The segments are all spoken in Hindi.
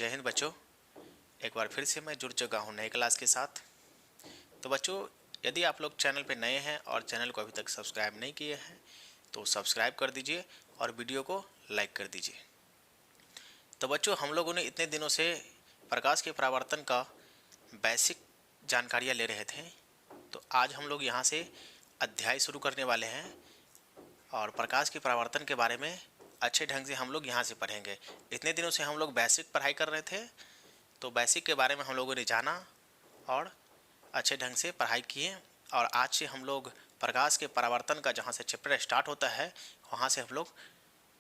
जय हिंद बच्चों। एक बार फिर से मैं जुड़ चुका हूँ नए क्लास के साथ। तो बच्चों, यदि आप लोग चैनल पे नए हैं और चैनल को अभी तक सब्सक्राइब नहीं किए हैं तो सब्सक्राइब कर दीजिए और वीडियो को लाइक कर दीजिए। तो बच्चों, हम लोगों ने इतने दिनों से प्रकाश के परावर्तन का बेसिक जानकारियाँ ले रहे थे। तो आज हम लोग यहाँ से अध्याय शुरू करने वाले हैं और प्रकाश के परावर्तन के बारे में अच्छे ढंग से हम लोग यहाँ से पढ़ेंगे। इतने दिनों से हम लोग बेसिक पढ़ाई कर रहे थे, तो बेसिक के बारे में हम लोगों ने जाना और अच्छे ढंग से पढ़ाई किए। और आज से हम लोग प्रकाश के परावर्तन का जहाँ से चैप्टर स्टार्ट होता है वहाँ से हम लोग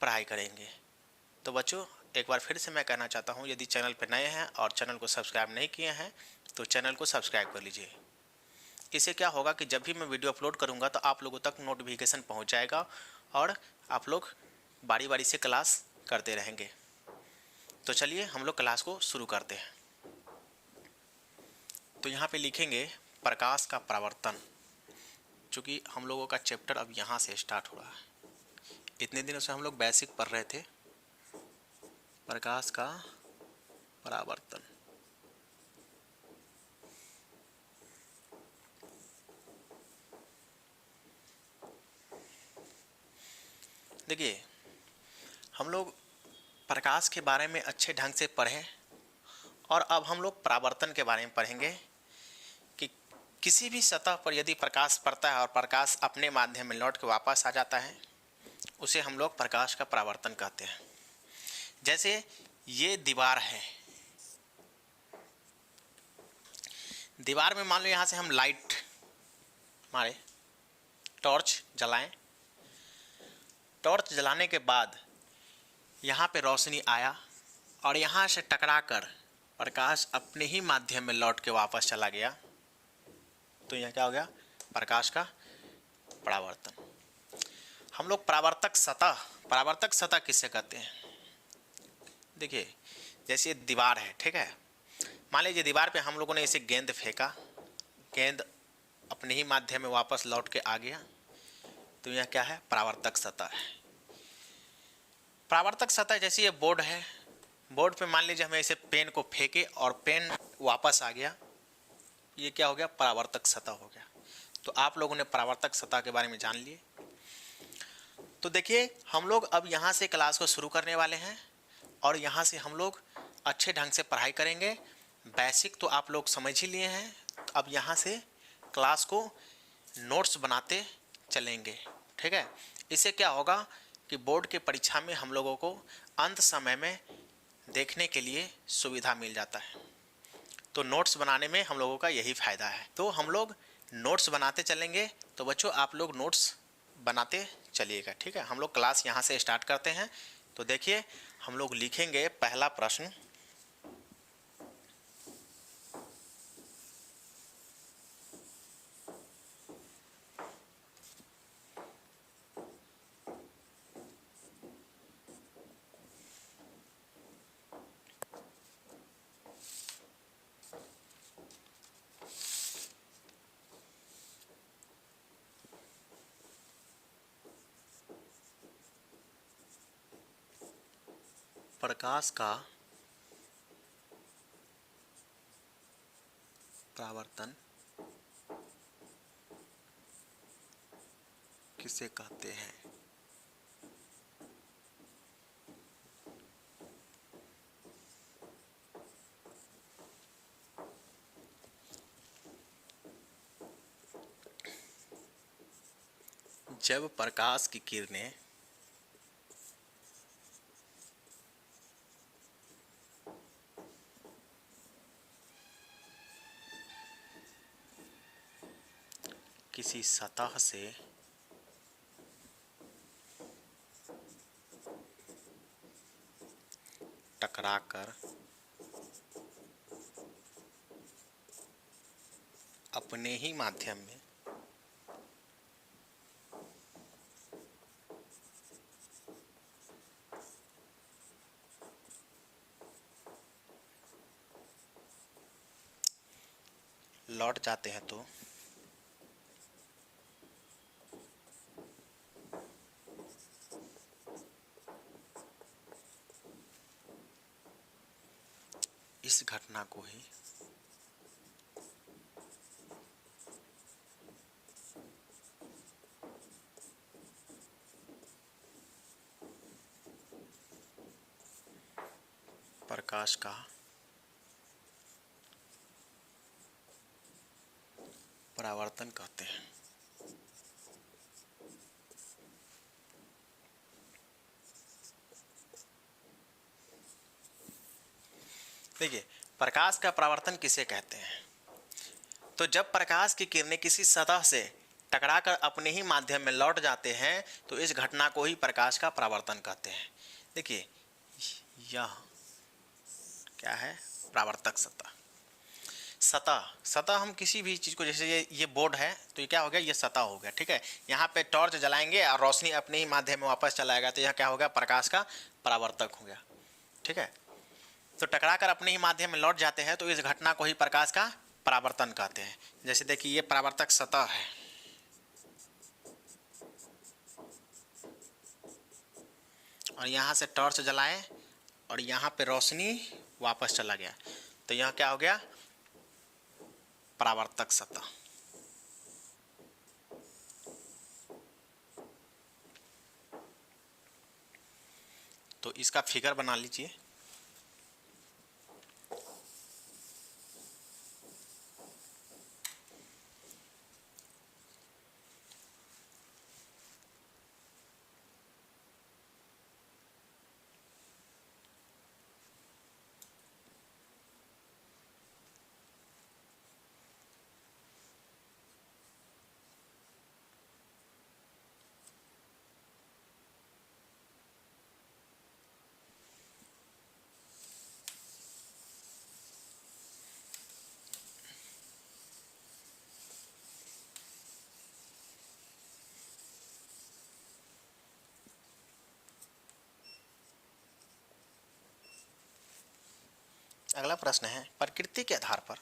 पढ़ाई करेंगे। तो बच्चों, एक बार फिर से मैं कहना चाहता हूँ, यदि चैनल पर नए हैं और चैनल को सब्सक्राइब नहीं किए हैं तो चैनल को सब्सक्राइब कर लीजिए। इससे क्या होगा कि जब भी मैं वीडियो अपलोड करूँगा तो आप लोगों तक नोटिफिकेशन पहुँच जाएगा और आप लोग बारी बारी से क्लास करते रहेंगे। तो चलिए हम लोग क्लास को शुरू करते हैं। तो यहाँ पे लिखेंगे प्रकाश का परावर्तन, चूँकि हम लोगों का चैप्टर अब यहाँ से स्टार्ट हो रहा है। इतने दिनों से हम लोग बेसिक पढ़ रहे थे, प्रकाश का परावर्तन। देखिए, हम लोग प्रकाश के बारे में अच्छे ढंग से पढ़ें और अब हम लोग परावर्तन के बारे में पढ़ेंगे कि किसी भी सतह पर यदि प्रकाश पड़ता है और प्रकाश अपने माध्यम में लौट के वापस आ जाता है, उसे हम लोग प्रकाश का परावर्तन कहते हैं। जैसे ये दीवार है, दीवार में मान लो यहाँ से हम लाइट मारे, टॉर्च जलाएं। टॉर्च जलाने के बाद यहाँ पे रोशनी आया और यहाँ से टकराकर प्रकाश अपने ही माध्यम में लौट के वापस चला गया, तो यह क्या हो गया? प्रकाश का परावर्तन। हम लोग परावर्तक सतह किससे कहते हैं? देखिए, जैसे दीवार है, ठीक है, मान लीजिए दीवार पे हम लोगों ने इसे गेंद फेंका, गेंद अपने ही माध्यम में वापस लौट के आ गया, तो यह क्या है? परावर्तक सतह है। परावर्तक सतह जैसे ये बोर्ड है, बोर्ड पे मान लीजिए हमें इसे पेन को फेंके और पेन वापस आ गया, ये क्या हो गया? परावर्तक सतह हो गया। तो आप लोगों ने परावर्तक सतह के बारे में जान लिए। तो देखिए, हम लोग अब यहाँ से क्लास को शुरू करने वाले हैं और यहाँ से हम लोग अच्छे ढंग से पढ़ाई करेंगे। बेसिक तो आप लोग समझ ही लिए हैं, तो अब यहाँ से क्लास को नोट्स बनाते चलेंगे, ठीक है। इससे क्या होगा कि बोर्ड के परीक्षा में हम लोगों को अंत समय में देखने के लिए सुविधा मिल जाता है। तो नोट्स बनाने में हम लोगों का यही फ़ायदा है। तो हम लोग नोट्स बनाते चलेंगे। तो बच्चों, आप लोग नोट्स बनाते चलिएगा, ठीक है। हम लोग क्लास यहाँ से स्टार्ट करते हैं। तो देखिए, हम लोग लिखेंगे पहला प्रश्न। प्रकाश का परावर्तन किसे कहते हैं? जब प्रकाश की किरणें किसी सतह से टकराकर अपने ही माध्यम में लौट जाते हैं, तो इस घटना को ही प्रकाश का परावर्तन कहते हैं। देखिए, प्रकाश का परावर्तन किसे कहते हैं? तो जब प्रकाश की किरणें किसी सतह से टकराकर अपने ही माध्यम में लौट जाते हैं तो इस घटना को ही प्रकाश का परावर्तन कहते हैं। देखिए, यह क्या है? परावर्तक सतह। सतह हम किसी भी चीज़ को, जैसे ये बोर्ड है तो ये क्या हो गया? ये सतह हो गया, ठीक है। यहाँ पे टॉर्च जलाएंगे और रोशनी अपने ही माध्यम में वापस चलाएगा तो यह क्या हो गया? प्रकाश का परावर्तक हो गया, ठीक है। तो टकराकर अपने ही माध्यम में लौट जाते हैं तो इस घटना को ही प्रकाश का परावर्तन कहते हैं। जैसे देखिए, ये परावर्तक सतह है, और यहाँ से टॉर्च जलाए और यहाँ पे रोशनी वापस चला गया तो यह क्या हो गया? परावर्तक सतह। तो इसका फिगर बना लीजिए। अगला प्रश्न है, प्रकृति के आधार पर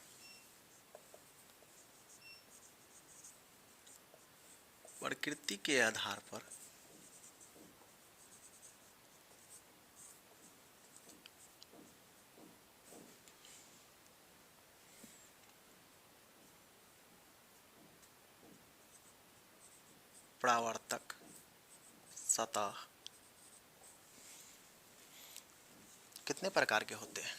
परावर्तक सतह कितने प्रकार के होते हैं?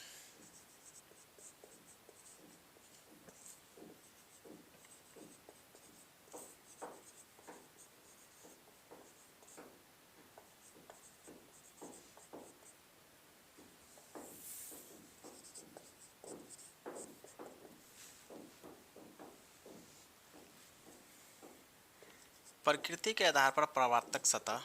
प्रकृति के आधार पर परावर्तक सतह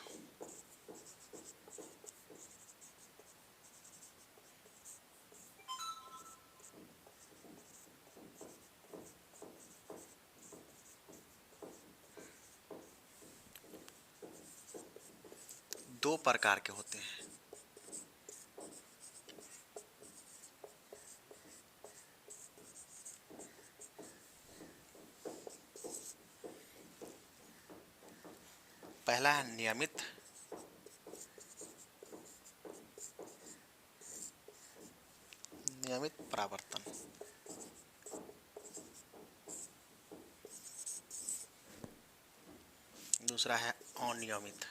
दो प्रकार के होते हैं। पहला है नियमित परावर्तन, दूसरा है अनियमित।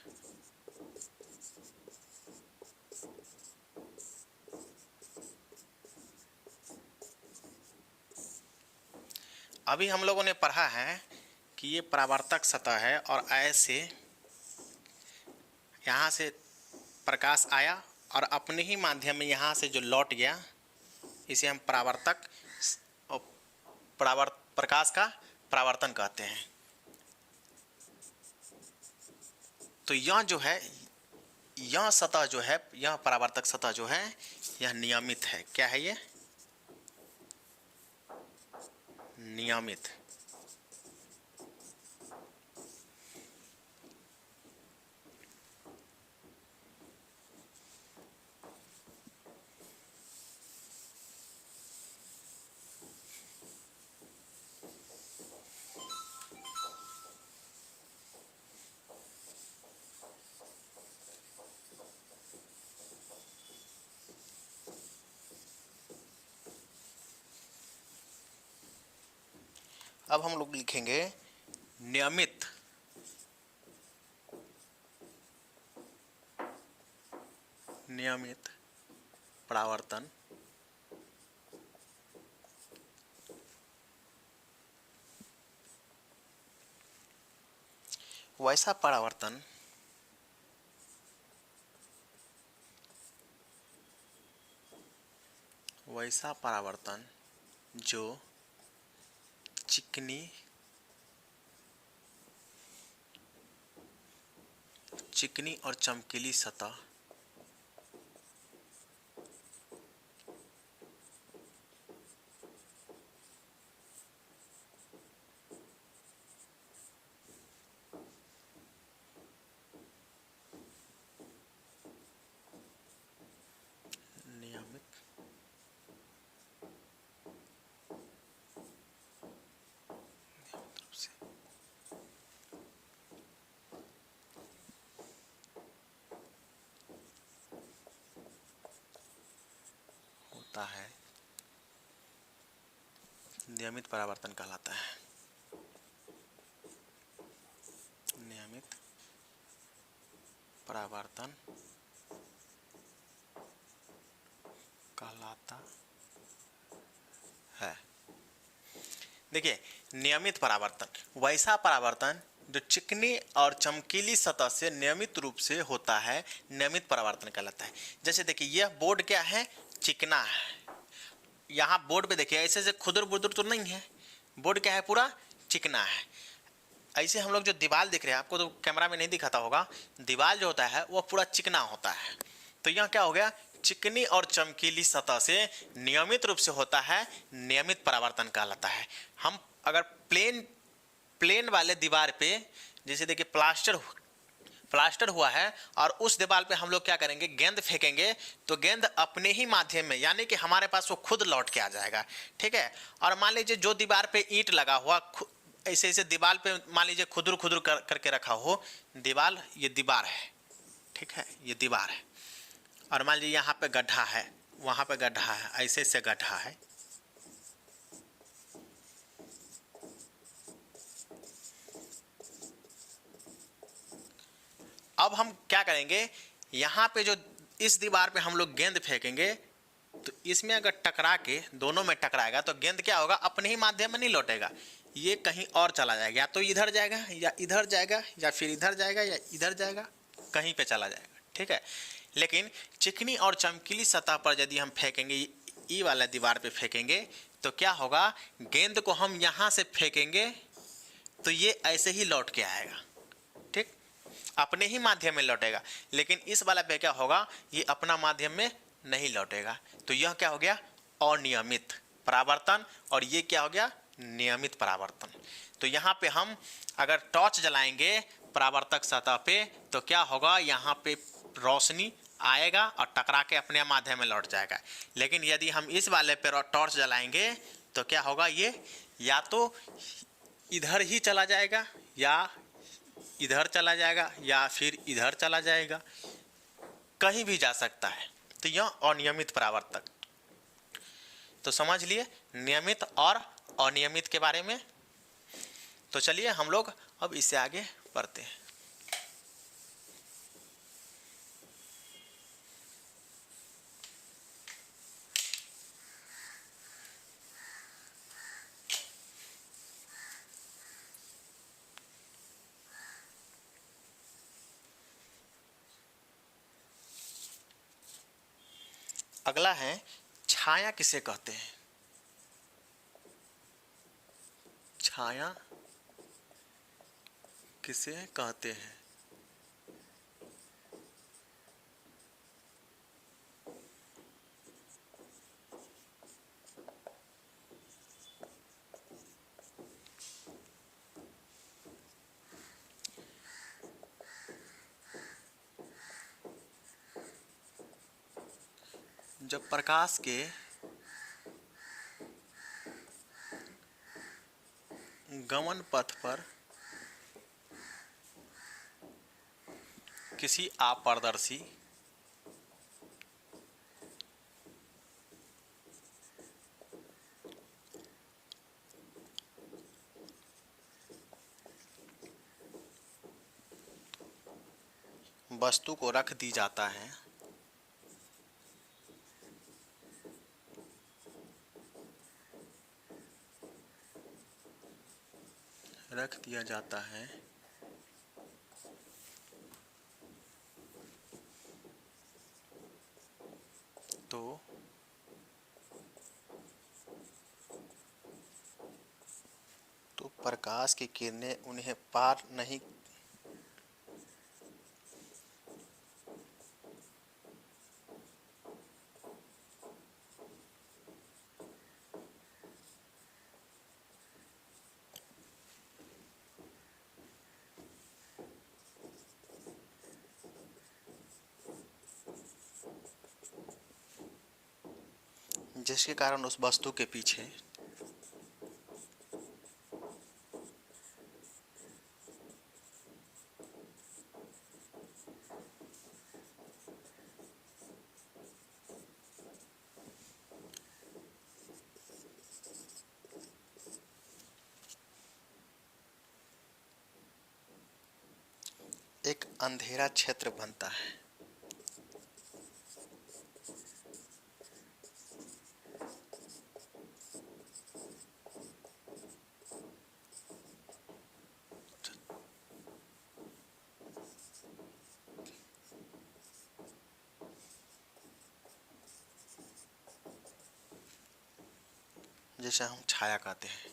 अभी हम लोगों ने पढ़ा है कि ये परावर्तक सतह है और ऐसे यहाँ से प्रकाश आया और अपने ही माध्यम में यहाँ से जो लौट गया इसे हम परावर्तक प्रकाश का परावर्तन कहते हैं। तो यह जो है, यह सतह जो है, यह परावर्तक सतह जो है यह नियमित है। क्या है ये? नियमित। अब हम लोग लिखेंगे नियमित परावर्तन वैसा परावर्तन जो चिकनी और चमकीली सतह नियमित रूप से होता है, नियमित परावर्तन कहलाता है। नियमित परावर्तन कहलाता है। देखिए, नियमित परावर्तन वैसा परावर्तन जो चिकनी और चमकीली सतह से नियमित रूप से होता है, नियमित परावर्तन कहलाता है। जैसे देखिए, यह बोर्ड क्या है, चिकना है। यहाँ बोर्ड पे देखिए ऐसे से खुदर बुदर तो नहीं है, बोर्ड क्या है, पूरा चिकना है। ऐसे हम लोग जो दीवार देख रहे हैं, आपको तो कैमरा में नहीं दिखाता होगा, दीवार जो होता है वो पूरा चिकना होता है। तो यहाँ क्या हो गया, चिकनी और चमकीली सतह से नियमित रूप से होता है, नियमित परावर्तन कहलाता है। हम अगर प्लेन वाले दीवार पे, जैसे देखिए प्लास्टर हुआ है और उस दीवार पे हम लोग क्या करेंगे, गेंद फेंकेंगे तो गेंद अपने ही माध्यम में, यानी कि हमारे पास वो खुद लौट के आ जाएगा। ठीक है। और मान लीजिए जो दीवार पे ईंट लगा हुआ, ऐसे ऐसे दीवार पे मान लीजिए खुदर करके रखा हो दीवार, ये दीवार है, ठीक है, ये दीवार है। और मान लीजिए यहाँ पे गड्ढा है, वहाँ पे गड्ढा है, ऐसे ऐसे गड्ढा है। अब हम क्या करेंगे, यहाँ पे जो इस दीवार पे हम लोग गेंद फेंकेंगे तो इसमें अगर टकरा के, दोनों में टकराएगा तो गेंद क्या होगा, अपने ही माध्यम में नहीं लौटेगा, ये कहीं और चला जाएगा, या तो इधर जाएगा या इधर जाएगा या फिर इधर जाएगा या इधर जाएगा, कहीं पे चला जाएगा। ठीक है। लेकिन चिकनी और चमकीली सतह पर यदि हम फेंकेंगे, ई वाला दीवार पे फेंकेंगे तो क्या होगा, गेंद को हम यहाँ से फेंकेंगे तो ये ऐसे ही लौट के आएगा, ठीक, अपने ही माध्यम में लौटेगा। लेकिन इस वाला पे क्या होगा, ये अपना माध्यम में नहीं लौटेगा। तो यह क्या हो गया, अनियमित परावर्तन, और ये क्या हो गया, नियमित परावर्तन। तो यहाँ पे हम अगर टॉर्च जलाएंगे परावर्तक सतह पे तो क्या होगा, यहाँ पे रोशनी आएगा और टकरा के अपने माध्यम में लौट जाएगा। लेकिन यदि हम इस वाले पे टॉर्च जलाएंगे तो क्या होगा, ये या तो इधर ही चला जाएगा या इधर चला जाएगा या फिर इधर चला जाएगा, कहीं भी जा सकता है। तो यह अनियमित परावर्तक। तो समझ लिए नियमित और अनियमित के बारे में। तो चलिए हम लोग अब इससे आगे बढ़ते हैं। अगला है छाया किसे कहते हैं। छाया किसे कहते हैं। जब प्रकाश के गमन पथ पर किसी अपारदर्शी वस्तु को रख दी जाता है, रख दिया जाता है तो प्रकाश की किरणें उन्हें पार नहीं जिसके कारण उस वस्तु के पीछे एक अंधेरा क्षेत्र बनता है। जिसे हम छाया कहते हैं।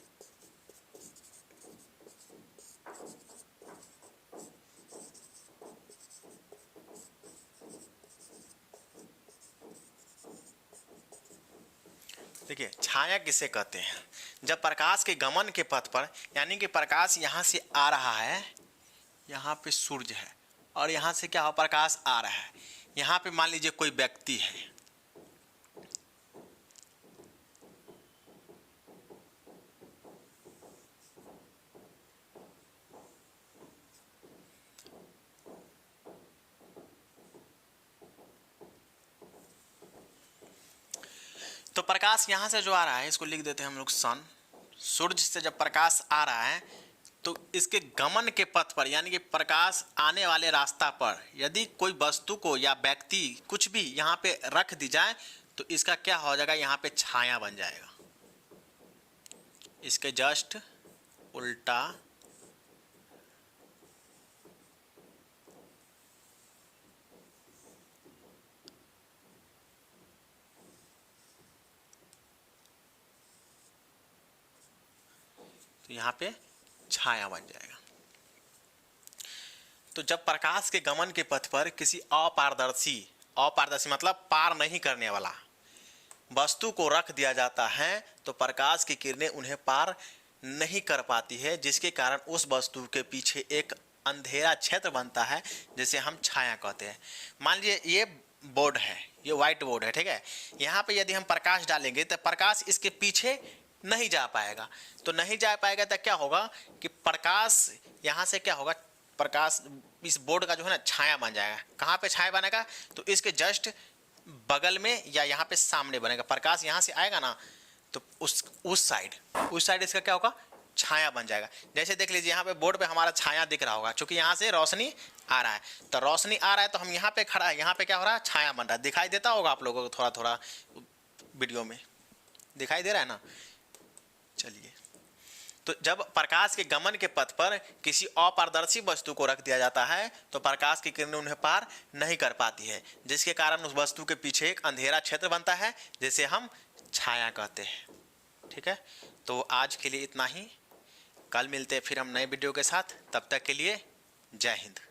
देखिए, छाया किसे कहते हैं? जब प्रकाश के गमन के पथ पर, यानी कि प्रकाश यहाँ से आ रहा है, यहाँ पे सूर्य है और यहाँ से क्या हो, प्रकाश आ रहा है। यहाँ पे मान लीजिए कोई व्यक्ति है, तो प्रकाश यहाँ से जो आ रहा है, इसको लिख देते हैं हम लोग सन। सूर्य से जब प्रकाश आ रहा है तो इसके गमन के पथ पर, यानी कि प्रकाश आने वाले रास्ता पर यदि कोई वस्तु को या व्यक्ति कुछ भी यहाँ पे रख दी जाए तो इसका क्या हो जाएगा, यहाँ पे छाया बन जाएगा। इसके जस्ट उल्टा तो यहाँ पे छाया बन जाएगा। तो जब प्रकाश के गमन के पथ पर किसी अपारदर्शी मतलब पार नहीं करने वाला वस्तु को रख दिया जाता है तो प्रकाश की किरणें उन्हें पार नहीं कर पाती है, जिसके कारण उस वस्तु के पीछे एक अंधेरा क्षेत्र बनता है जिसे हम छाया कहते हैं। मान लीजिए ये बोर्ड है, ये व्हाइट बोर्ड है, ठीक है। यहाँ पे यदि हम प्रकाश डालेंगे तो प्रकाश इसके पीछे नहीं जा पाएगा, तो नहीं जा पाएगा तो क्या होगा कि प्रकाश यहाँ से क्या होगा, प्रकाश इस बोर्ड का जो है ना छाया बन जाएगा। कहाँ पे छाया बनेगा, तो इसके जस्ट बगल में या यहाँ पे सामने बनेगा। प्रकाश यहाँ से आएगा ना तो उस साइड इसका क्या होगा, छाया बन जाएगा। जैसे देख लीजिए यहाँ पे बोर्ड पे हमारा छाया दिख रहा होगा, क्योंकि यहाँ से रोशनी आ रहा है, तो रोशनी आ रहा है तो हम यहाँ पे खड़ा है, यहाँ पे क्या हो रहा है, छाया बन रहा है। दिखाई देता होगा आप लोगों को, थोड़ा थोड़ा वीडियो में दिखाई दे रहा है ना। चलिए, तो जब प्रकाश के गमन के पथ पर किसी अपारदर्शी वस्तु को रख दिया जाता है तो प्रकाश की किरणें उन्हें पार नहीं कर पाती है, जिसके कारण उस वस्तु के पीछे एक अंधेरा क्षेत्र बनता है जिसे हम छाया कहते हैं। ठीक है, तो आज के लिए इतना ही। कल मिलते हैं फिर हम नए वीडियो के साथ। तब तक के लिए जय हिंद।